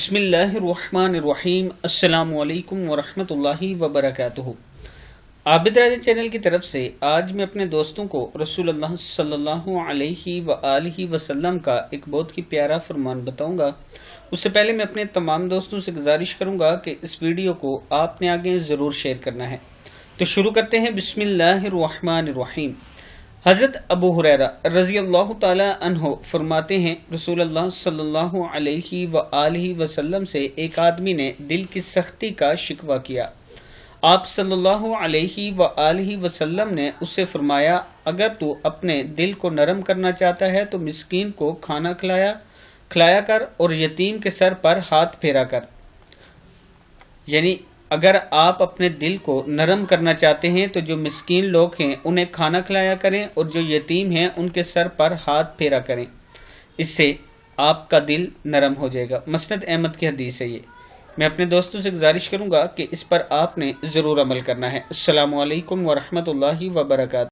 بسم اللہ الرحمن الرحیم۔ السلام علیکم ورحمۃ اللہ وبرکاتہ۔ عابد راجہ چینل کی طرف سے آج میں اپنے دوستوں کو رسول اللہ صلی اللہ علیہ وآلہ وسلم کا ایک بہت ہی پیارا فرمان بتاؤں گا۔ اس سے پہلے میں اپنے تمام دوستوں سے گزارش کروں گا کہ اس ویڈیو کو آپ نے آگے ضرور شیئر کرنا ہے۔ تو شروع کرتے ہیں۔ بسم اللہ الرحمن الرحیم۔ حضرت ابو ہریرہ رضی اللہ تعالی عنہ فرماتے ہیں، رسول اللہ صلی اللہ علیہ وآلہ وسلم سے ایک آدمی نے دل کی سختی کا شکوہ کیا۔ آپ صلی اللہ علیہ وآلہ وسلم نے اس سے فرمایا، اگر تو اپنے دل کو نرم کرنا چاہتا ہے تو مسکین کو کھانا کھلایا کر اور یتیم کے سر پر ہاتھ پھیرا کر۔ یعنی اگر آپ اپنے دل کو نرم کرنا چاہتے ہیں تو جو مسکین لوگ ہیں انہیں کھانا کھلایا کریں، اور جو یتیم ہیں ان کے سر پر ہاتھ پھیرا کریں، اس سے آپ کا دل نرم ہو جائے گا۔ مسند احمد کی حدیث ہے یہ۔ میں اپنے دوستوں سے گزارش کروں گا کہ اس پر آپ نے ضرور عمل کرنا ہے۔ السلام علیکم ورحمۃ اللہ وبرکاتہ۔